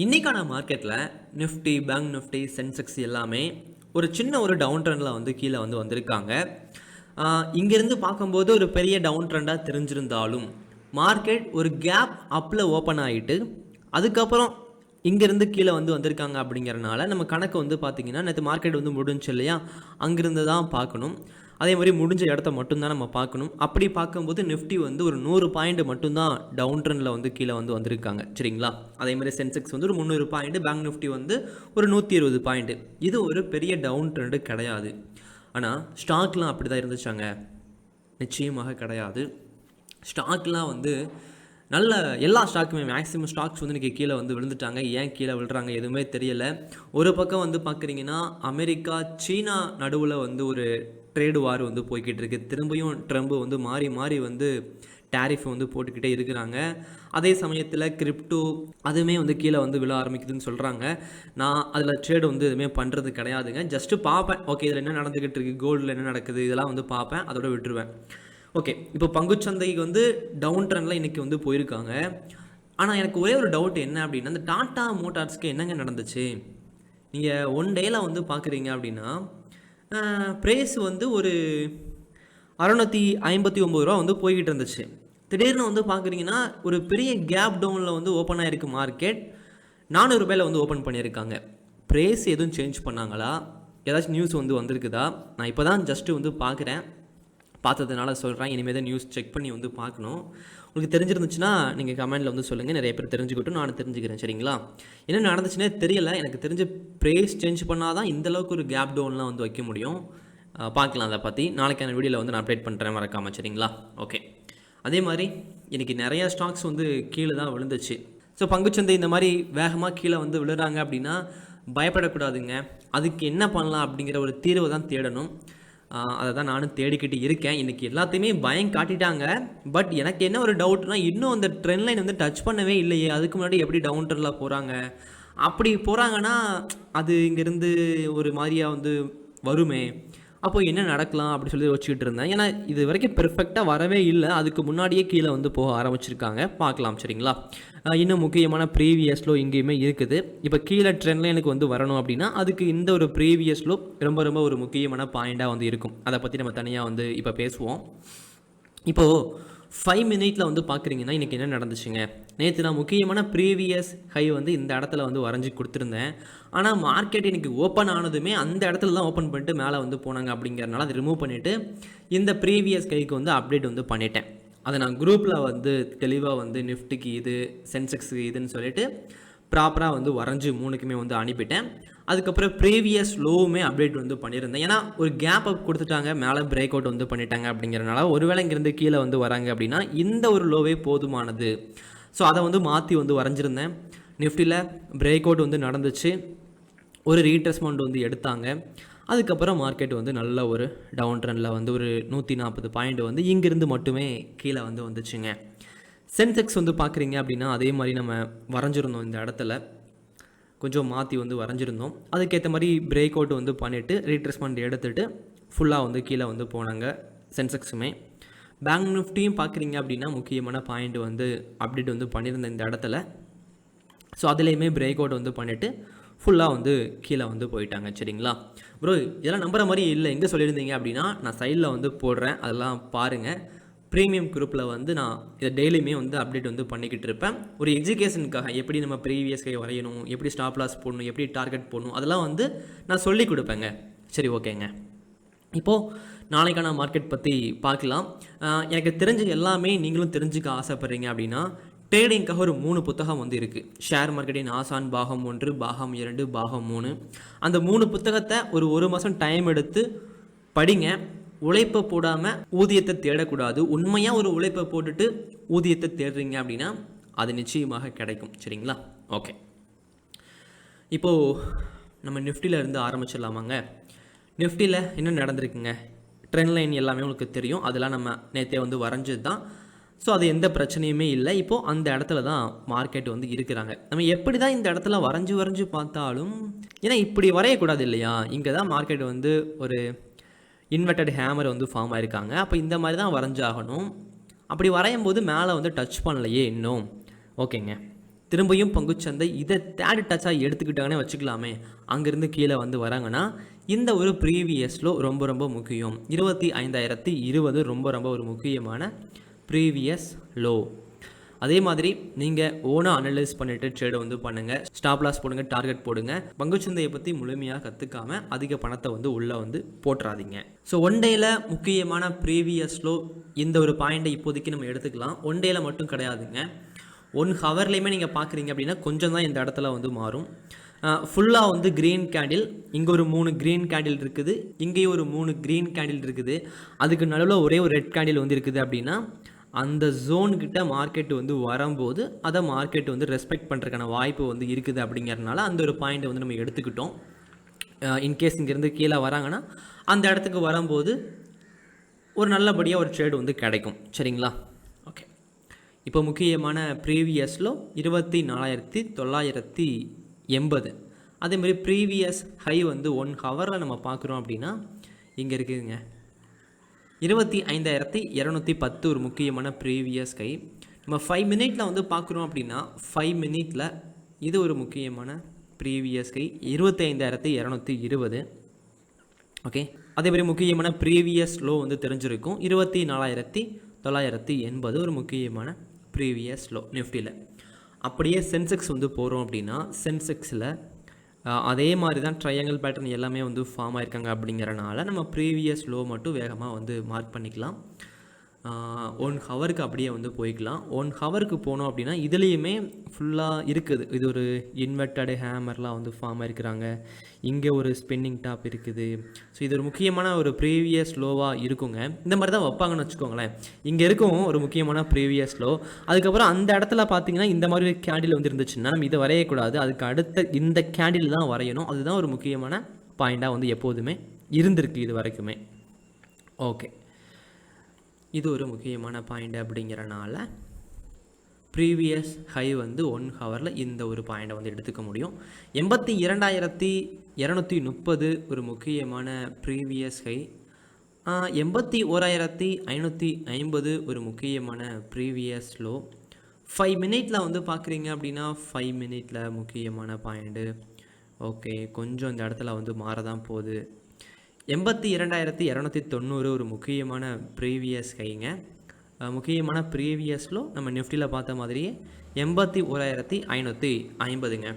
இன்றைக்கான மார்க்கெட்டில் Nifty, bank Nifty, Sensex எல்லாமே ஒரு சின்ன ஒரு டவுன் ட்ரெண்டில் வந்து கீழே வந்திருக்காங்க. இங்கேருந்து பார்க்கும்போது ஒரு பெரிய டவுன் ட்ரெண்டாக தெரிஞ்சிருந்தாலும் மார்க்கெட் ஒரு கேப் அப்பில் ஓப்பன் ஆகிட்டு அதுக்கப்புறம் இங்கேருந்து கீழே வந்திருக்காங்க. அப்படிங்கிறனால நம்ம கணக்கு பார்த்திங்கன்னா நேற்று மார்க்கெட் முடிஞ்சு இல்லையா, அங்கேருந்து தான் பார்க்கணும். அதே மாதிரி முடிஞ்ச இடத்த மட்டும்தான் நம்ம பார்க்கணும். அப்படி பார்க்கும்போது நிஃப்டி ஒரு 100 பாயிண்ட் மட்டும்தான் டவுன் ட்ரெண்டில் கீழே வந்திருக்காங்க. சரிங்களா? அதே மாதிரி சென்செக்ஸ் ஒரு 300 பாயிண்ட், பேங்க் நிஃப்டி ஒரு 120 பாயிண்ட். இது ஒரு பெரிய டவுன் ட்ரெண்டு கிடையாது. ஆனால் ஸ்டாக்லாம் அப்படி தான் இருந்துச்சாங்க? நிச்சயமாக கிடையாது. ஸ்டாக்லாம் நல்ல எல்லா ஸ்டாக்குமே மேக்ஸிமம் ஸ்டாக்ஸ் இன்றைக்கி கீழே விழுந்துட்டாங்க. ஏன் கீழே விழுறாங்க எதுவுமே தெரியலை. ஒரு பக்கம் பார்க்குறீங்கன்னா அமெரிக்கா சீனா நடுவில் ஒரு ட்ரேடு வார் போய்கிட்டு இருக்கு. திரும்பியும் ட்ரம்ப் மாறி மாறி டேரிஃப் போட்டுக்கிட்டே இருக்கிறாங்க. அதே சமயத்தில் கிரிப்டோ அதுவுமே கீழே விழ ஆரம்பிக்குதுன்னு சொல்கிறாங்க. நான் அதில் ட்ரேடு எதுவுமே பண்ணுறது கிடையாதுங்க. ஜஸ்ட்டு பார்ப்பேன், ஓகே இதில் என்ன நடந்துக்கிட்டு இருக்குது, கோல்டில் என்ன நடக்குது, இதெல்லாம் பார்ப்பேன், அதோட விட்டுருவேன். ஓகே, இப்போ பங்குச்சந்தைக்கு டவுன் ட்ரெண்டில் இன்றைக்கி போயிருக்காங்க. ஆனால் எனக்கு ஒரே ஒரு டவுட் என்ன அப்படின்னா, அந்த டாட்டா மோட்டார்ஸ்க்கு என்னங்க நடந்துச்சு? நீங்கள் ஒன் டேயில் பார்க்குறீங்க அப்படின்னா ப்ரைஸ் ஒரு 659 ரூபா போய்கிட்டு இருந்துச்சு. திடீர்னு பார்க்குறீங்கன்னா ஒரு பெரிய கேப் டவுனில் ஓப்பன் ஆகிருக்கு. மார்க்கெட் 400 ரூபாயில் ஓப்பன் பண்ணியிருக்காங்க. ப்ரைஸ் எதுவும் சேஞ்ச் பண்ணாங்களா? ஏதாச்சும் நியூஸ் வந்திருக்குதா? நான் இப்போ தான் ஜஸ்ட்டு பார்க்குறேன், பார்த்ததுனால சொல்கிறேன். இனிமேல் தான் நியூஸ் செக் பண்ணி பார்க்கணும். உங்களுக்கு தெரிஞ்சிருந்துச்சுன்னா நீங்கள் கமெண்டில் சொல்லுங்கள். நிறைய பேர் தெரிஞ்சுக்கிட்டும் நானும் தெரிஞ்சுக்கிறேன். சரிங்களா? என்ன நடந்துச்சுன்னே தெரியல. எனக்கு தெரிஞ்ச ப்ரைஸ் சேஞ்ச் பண்ணால் தான் இந்தளவுக்கு ஒரு கேப் டவுன்லாம் வைக்க முடியும். பார்க்கலாம். அதை பற்றி நாளைக்கான வீடியோவில் நான் அப்டேட் பண்ணுறேன், மறக்காமல். சரிங்களா? ஓகே. அதே மாதிரி இன்றைக்கி நிறையா ஸ்டாக்ஸ் கீழே தான் விழுந்துச்சு. ஸோ பங்குச்சந்தை இந்த மாதிரி வேகமாக கீழே விழுறாங்க அப்படின்னா பயப்படக்கூடாதுங்க. அதுக்கு என்ன பண்ணலாம் அப்படிங்கிற ஒரு தீர்வை தான் தேடணும். அதை தான் நானும் தேடிக்கிட்டு இருக்கேன். இன்றைக்கி எல்லாத்தையுமே பயம் காட்டிட்டாங்க. பட் எனக்கு என்ன ஒரு டவுட்னா, இன்னும் அந்த ட்ரெண்ட் லைன் டச் பண்ணவே இல்லையே. அதுக்கு முன்னாடி எப்படி டவுன் ட்ரெண்டில் போகிறாங்க? அப்படி போகிறாங்கன்னா அது இங்கேருந்து ஒரு மாதிரியாக வருமே. அப்போ என்ன நடக்கலாம் அப்படி சொல்லி யோசிச்சுக்கிட்டு இருந்தேன். ஏன்னா இது வரைக்கும் பெர்ஃபெக்டாக வரவே இல்லை. அதுக்கு முன்னாடியே கீழே போக ஆரம்பிச்சிருக்காங்க. பார்க்கலாம். சரிங்களா? இன்னும் முக்கியமான ப்ரீவியஸ் லோ இங்கேயுமே இருக்குது. இப்போ கீழே ட்ரெண்டில் எனக்கு வரணும் அப்படின்னா அதுக்கு இந்த ஒரு ப்ரீவியஸ் லோ ரொம்ப ரொம்ப ஒரு முக்கியமான பாயிண்டாக இருக்கும். அதை பற்றி நம்ம தனியாக இப்போ பேசுவோம். இப்போது 5 மினிட்ல பார்க்குறீங்கன்னா இன்றைக்கி என்ன நடந்துச்சுங்க? நேற்று நான் முக்கியமான ப்ரீவியஸ் ஹை இந்த இடத்துல வரைஞ்சி கொடுத்துருந்தேன். ஆனால் மார்க்கெட் இன்றைக்கி ஓப்பன் ஆனதுமே அந்த இடத்துல தான் ஓப்பன் பண்ணிட்டு மேலே போனாங்க. அப்படிங்கிறனால அதை ரிமூவ் பண்ணிவிட்டு இந்த ப்ரீவியஸ் கைக்கு அப்டேட் பண்ணிட்டேன். அதை நான் குரூப்பில் தெளிவாக நிஃப்டிக்கு இது, சென்செக்ஸுக்கு இதுன்னு சொல்லிட்டு ப்ராப்பராக வரைஞ்சி 3க்குமே அனுப்பிட்டேன். அதுக்கப்புறம் ப்ரீவியஸ் லோவுமே அப்டேட் பண்ணியிருந்தேன். ஏன்னா ஒரு கேப் அப் கொடுத்துட்டாங்க, மேலே பிரேக் அவுட் பண்ணிட்டாங்க. அப்படிங்கிறனால ஒருவேளை இங்கேருந்து கீழே வராங்க அப்படின்னா இந்த ஒரு லோவே போதுமானது. ஸோ அதை மாற்றி வரைஞ்சிருந்தேன். நிஃப்டியில் பிரேக் அவுட் நடந்துச்சு. ஒரு ரீட்ரெஸ்மெண்ட் எடுத்தாங்க. அதுக்கப்புறம் மார்க்கெட் நல்ல ஒரு டவுன் ட்ரெண்டில் ஒரு 140 பாயிண்ட் இங்கிருந்து மட்டுமே கீழே வந்துச்சுங்க. சென்செக்ஸ் பார்க்குறீங்க அப்படின்னா அதே மாதிரி நம்ம வரைஞ்சிருந்தோம். இந்த இடத்துல கொஞ்சம் மாற்றி வரைஞ்சிருந்தோம். அதுக்கேற்ற மாதிரி பிரேக் அவுட் பண்ணிவிட்டு ரீட்ரெஸ்மெண்ட் எடுத்துகிட்டு ஃபுல்லாக கீழே போனாங்க சென்செக்ஸுமே. பேங்க் நிஃப்டியும் பார்க்குறீங்க அப்படின்னா முக்கியமான பாயிண்ட் அப்டேட் பண்ணியிருந்தேன் இந்த இடத்துல. ஸோ அதுலேயுமே பிரேக் அவுட் பண்ணிவிட்டு ஃபுல்லாக கீழே போயிட்டாங்க. சரிங்களா? ப்ரோ இதெல்லாம் நம்புற மாதிரி இல்லை, எங்கே சொல்லியிருந்தீங்க அப்படின்னா நான் சைடில் போடுறேன், அதெல்லாம் பாருங்கள். ப்ரீமியம் குரூப்பில் நான் இதை டெய்லியுமே அப்டேட் பண்ணிக்கிட்டு இருப்பேன். ஒரு எஜுகேஷனுக்காக எப்படி நம்ம ப்ரீவியஸ் கை வரையணும், எப்படி ஸ்டாப் லாஸ் போடணும், எப்படி டார்கெட் போடணும், அதெல்லாம் நான் சொல்லி கொடுப்பேங்க. சரி, ஓகேங்க. இப்போது நாளைக்கான மார்க்கெட் பற்றி பார்க்கலாம். எனக்கு தெரிஞ்ச எல்லாமே நீங்களும் தெரிஞ்சுக்க ஆசைப்பட்றீங்க அப்படின்னா ட்ரேடிங்காக ஒரு 3 புத்தகம் இருக்குது. ஷேர் மார்க்கெட்டின் ஆசான் பாகம் 1, பாகம் 2, பாகம் 3. அந்த 3 புத்தகத்தை ஒரு மாதம் டைம் எடுத்து படிங்க. உழைப்பை போடாமல் ஊதியத்தை தேடக்கூடாது. உண்மையாக ஒரு உழைப்பை போட்டுட்டு ஊதியத்தை தேடுறீங்க அப்படின்னா அது நிச்சயமாக கிடைக்கும். சரிங்களா? ஓகே, இப்போது நம்ம நிஃப்டியில் இருந்து ஆரம்பிச்சிடலாமாங்க? நிஃப்டியில் என்ன நடந்திருக்குங்க? ட்ரெண்ட் லைன் எல்லாமே உங்களுக்கு தெரியும். அதெல்லாம் நம்ம நேற்றே வரைஞ்சது தான். ஸோ அது எந்த பிரச்சனையுமே இல்லை. இப்போது அந்த இடத்துல தான் மார்க்கெட் இருக்கிறாங்க. நம்ம எப்படி தான் இந்த இடத்துல வரைஞ்சி பார்த்தாலும், ஏன்னா இப்படி வரையக்கூடாது இல்லையா? இங்கே தான் மார்க்கெட் ஒரு இன்வெர்டட் ஹேமர் ஃபார்ம் ஆகிருக்காங்க. அப்போ இந்த மாதிரி தான் வரைஞ்சாகணும். அப்படி வரையும் போது மேலே டச் பண்ணலையே இன்னும். ஓகேங்க, திரும்பியும் பங்குச்சந்தை இதை தேர்ட் டச்சாக எடுத்துக்கிட்டாங்கன்னே வச்சுக்கலாமே, அங்கேருந்து கீழே வந்து வராங்கன்னா இந்த ஒரு ப்ரீவியஸ் லோ ரொம்ப ரொம்ப முக்கியம். 25,020 ரொம்ப ரொம்ப ஒரு முக்கியமான ப்ரீவியஸ் லோ. அதே மாதிரி நீங்கள் ஓனாக அனலைஸ் பண்ணிவிட்டு ட்ரேடை வந்து பண்ணுங்கள். ஸ்டாப் லாஸ் போடுங்க, டார்கெட் போடுங்க. பங்குச்சந்தையை பற்றி முழுமையாக கற்றுக்காமல் அதிக பணத்தை வந்து உள்ளே வந்து போட்டுறாதீங்க. ஸோ ஒன் டேயில் முக்கியமான ப்ரீவியஸ் லோ இந்த ஒரு பாயிண்ட்டை இப்போதைக்கு நம்ம எடுத்துக்கலாம். ஒன் டேயில் மட்டும் கிடையாதுங்க, 1 ஹவர்லேயுமே நீங்கள் பார்க்குறீங்க அப்படின்னா கொஞ்சம் தான் இந்த இடத்துல வந்து மாறும். ஃபுல்லாக வந்து க்ரீன் கேண்டில், இங்கே ஒரு 3 க்ரீன் கேண்டில் இருக்குது, இங்கேயும் ஒரு 3 க்ரீன் கேண்டில் இருக்குது, அதுக்கு நடுவில் ஒரே ஒரு ரெட் கேண்டில் வந்து இருக்குது அப்படின்னா அந்த ஜோன்கிட்ட மார்க்கெட் வந்து வரும்போது அதை மார்க்கெட் வந்து ரெஸ்பெக்ட் பண்ணுறதுக்கான வாய்ப்பு வந்து இருக்குது. அப்படிங்கிறதுனால அந்த ஒரு பாயிண்ட்டை வந்து நம்ம எடுத்துக்கிட்டோம். இன்கேஸ் இங்கேருந்து கீழே வராங்கன்னா அந்த இடத்துக்கு வரும்போது ஒரு நல்லபடியாக ஒரு ட்ரேடு வந்து கிடைக்கும். சரிங்களா? ஓகே, இப்போ முக்கியமான ப்ரீவியஸில் 24,980. அதேமாதிரி ப்ரீவியஸ் ஹை வந்து 1 ஹவரில் நம்ம பார்க்குறோம் அப்படின்னா இங்கே இருக்குதுங்க 25,210 ஒரு முக்கியமான ப்ரீவியஸ் ஹை. நம்ம 5 மினிட்டில் வந்து பார்க்குறோம் அப்படின்னா 5 மினிட்டில் இது ஒரு முக்கியமான ப்ரீவியஸ் ஹை 25,220. ஓகே, அதேமாதிரி முக்கியமான ப்ரீவியஸ் லோ வந்து தெரிஞ்சிருக்கும் 24,980 ஒரு முக்கியமான ப்ரீவியஸ் லோ நிஃப்டியில். அப்படியே சென்செக்ஸ் வந்து போகிறோம் அப்படின்னா சென்செக்ஸில் அதே மாதிரி தான் ட்ரையாங்கிள் பேட்டர்ன் எல்லாமே வந்து ஃபார்ம் ஆயிருக்காங்க. அப்படிங்கிறனால நம்ம ப்ரீவியஸ் லோ மட்டும் வேகமாக வந்து மார்க் பண்ணிக்கலாம். 1 ஹவருக்கு அப்படியே வந்து போய்க்கலாம். 1 ஹவருக்கு போனோம் அப்படின்னா இதுலேயுமே ஃபுல்லாக இருக்குது. இது ஒரு இன்வெர்டடு ஹேமர்லாம் வந்து ஃபார்ம் ஆகிருக்கிறாங்க. இங்கே ஒரு ஸ்பின்னிங் டாப் இருக்குது. ஸோ இது ஒரு முக்கியமான ஒரு ப்ரீவியஸ் லோவாக இருக்குங்க. இந்த மாதிரி தான் வைப்பாங்கன்னு வச்சுக்கோங்களேன். இங்கே இருக்கும் ஒரு முக்கியமான ப்ரீவியஸ் லோ. அதுக்கப்புறம் அந்த இடத்துல பார்த்தீங்கன்னா இந்த மாதிரி ஒரு கேண்டில் வந்து இருந்துச்சுன்னா நம்ம இதை வரையக்கூடாது, அதுக்கு அடுத்த இந்த கேண்டில் தான் வரையணும். அதுதான் ஒரு முக்கியமான பாயிண்ட்டாக வந்து எப்போதுமே இருந்திருக்கு இது வரைக்குமே. ஓகே, இது ஒரு முக்கியமான பாயிண்ட். அப்படிங்கிறனால ப்ரீவியஸ் ஹை வந்து 1 ஹவரில் இந்த ஒரு பாயிண்டை வந்து எடுத்துக்க முடியும். 82,230 ஒரு முக்கியமான ப்ரீவியஸ் ஹை. 81,550 ஒரு முக்கியமான ப்ரீவியஸ் லோ. 5 மினிட்டில் வந்து பார்க்குறீங்க அப்படின்னா 5 மினிட்டில் முக்கியமான பாயிண்ட்டு. ஓகே, கொஞ்சம் இந்த இடத்துல வந்து மாறதான் போகுது. 82,290 ஒரு முக்கியமான ப்ரீவியஸ் ஹைங்க. முக்கியமான ப்ரீவியஸில் நம்ம நிஃப்டியில் பார்த்த மாதிரியே 81,550ங்க.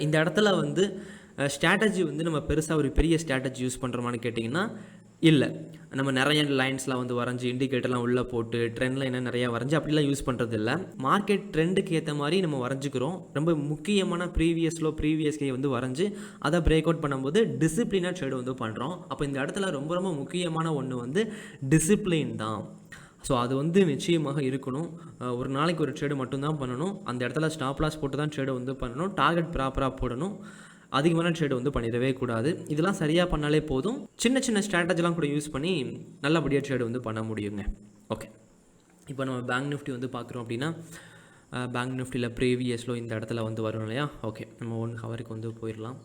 இந்த இடத்துல வந்து ஸ்ட்ராட்டஜி வந்து நம்ம பெருசாக ஒரு பெரிய ஸ்ட்ராட்டஜி யூஸ் பண்ணுறோமான்னு கேட்டிங்கன்னா இல்லை. நம்ம நிறைய லைன்ஸ்லாம் வந்து வரைஞ்சி இண்டிகேட்டர்லாம் உள்ளே போட்டு ட்ரெண்ட் லைனை நிறையா வரைஞ்சி அப்படிலாம் யூஸ் பண்ணுறது இல்லை. மார்க்கெட் ட்ரெண்டுக்கு ஏற்ற மாதிரி நம்ம வரைஞ்சிக்கிறோம். ரொம்ப முக்கியமான ப்ரீவியஸ் ஹை வந்து வரைஞ்சி அதை பிரேக் அவுட் பண்ணும்போது டிசிப்ளினாக ட்ரேடு வந்து பண்ணுறோம். அப்போ இந்த இடத்துல ரொம்ப ரொம்ப முக்கியமான ஒன்று வந்து டிசிப்ளின் தான். ஸோ அது வந்து நிச்சயமாக இருக்கணும். ஒரு நாளைக்கு ஒரு ட்ரேடு மட்டும்தான் பண்ணணும். அந்த இடத்துல ஸ்டாப் லாஸ் போட்டு தான் ட்ரேடு வந்து பண்ணணும். டார்கெட் ப்ராப்பராக போடணும். அதிகமான ட்ரேடு வந்து பண்ணிடவே கூடாது. இதெல்லாம் சரியாக பண்ணாலே போதும். சின்ன சின்ன ஸ்ட்ராட்டஜிலாம் கூட யூஸ் பண்ணி நல்லபடியாக ட்ரேடு வந்து பண்ண முடியுங்க. ஓகே, இப்போ நம்ம பேங்க் நிஃப்டி வந்து பார்க்குறோம் அப்படின்னா பேங்க் நிஃப்டியில் ப்ரீவியஸில் இந்த இடத்துல வந்து வரும் இல்லையா. ஓகே, நம்ம 1 ஹவருக்கு வந்து போயிடலாம்.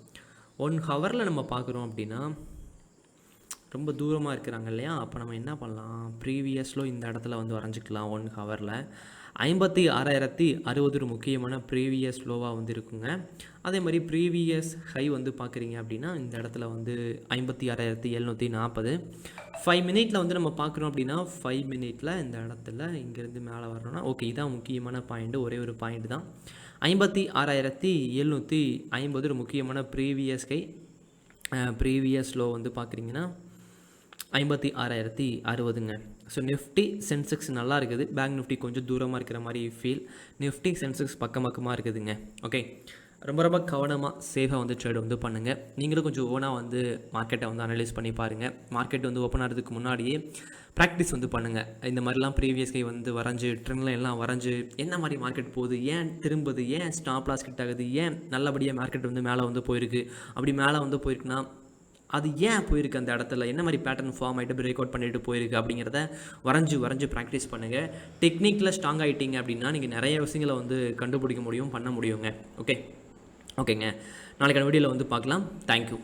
1 ஹவரில் நம்ம பார்க்குறோம் அப்படின்னா ரொம்ப தூரமாக இருக்கிறாங்க இல்லையா. அப்போ நம்ம என்ன பண்ணலாம், ப்ரீவியஸில் இந்த இடத்துல வந்து வரைஞ்சிக்கலாம். 1 ஹவரில் 56,060 ஒரு முக்கியமான ப்ரீவியஸ் லோவாக வந்து இருக்குங்க. அதே மாதிரி ப்ரீவியஸ் ஹை வந்து பார்க்குறீங்க அப்படின்னா இந்த இடத்துல வந்து 56,740. 5 மினிட்டில் வந்து நம்ம பார்க்குறோம் அப்படின்னா 5 மினிட்டில் இந்த இடத்துல இங்கேருந்து மேலே வரணும்னா ஓகே, இதான் முக்கியமான பாயிண்ட்டு. ஒரே ஒரு பாயிண்ட் தான். 56,750 ஒரு முக்கியமான ப்ரீவியஸ் ஹை. ப்ரீவியஸ் லோ வந்து பார்க்குறீங்கன்னா 56,060ங்க. ஸோ நிஃப்டி சென்செக்ஸ் நல்லா இருக்குது. பேங்க் நிஃப்டி கொஞ்சம் தூரமாக இருக்கிற மாதிரி ஃபீல். நிஃப்டி சென்செக்ஸ் பக்கமாக இருக்குதுங்க. ஓகே, ரொம்ப ரொம்ப கவனமாக சேஃபாக வந்து ட்ரேட் வந்து பண்ணுங்கள். நீங்களும் கொஞ்சம் ஓனாக வந்து மார்க்கெட்டை வந்து அனலைஸ் பண்ணி பாருங்கள். மார்க்கெட் வந்து ஓப்பன் ஆகிறதுக்கு முன்னாடியே ப்ராக்டிஸ் வந்து பண்ணுங்கள். இந்த மாதிரிலாம் ப்ரீவியஸ் ஹை வந்து வரைஞ்சி ட்ரெண்ட்ல எல்லாம் வரைஞ்சி என்ன மாதிரி மார்க்கெட் போகுது, ஏன் திரும்புது, ஏன் ஸ்டாப் லாஸ் கிட்ட ஆகுது, ஏன் நல்லபடியாக மார்க்கெட் வந்து மேலே வந்து போயிருக்கு, அப்படி மேலே வந்து போயிருக்குன்னா அது ஏன் போயிருக்கு, அந்த இடத்துல என்ன மாதிரி பேட்டர்ன் ஃபார்ம் ஆகிட்டு பிரேக் அவுட் பண்ணிட்டு போயிருக்கு அப்படிங்கிறத வரைஞ்சி ப்ராக்டிஸ் பண்ணுங்கள். டெக்னிக்கில் ஸ்ட்ராங் ஆகிட்டீங்க அப்படின்னா நீங்கள் நிறைய விஷயங்களை வந்து கண்டுபிடிக்க முடியும், பண்ண முடியுங்க. ஓகேங்க, நாளைக்கான வீடியோவில் வந்து பார்க்கலாம். தேங்க்யூ.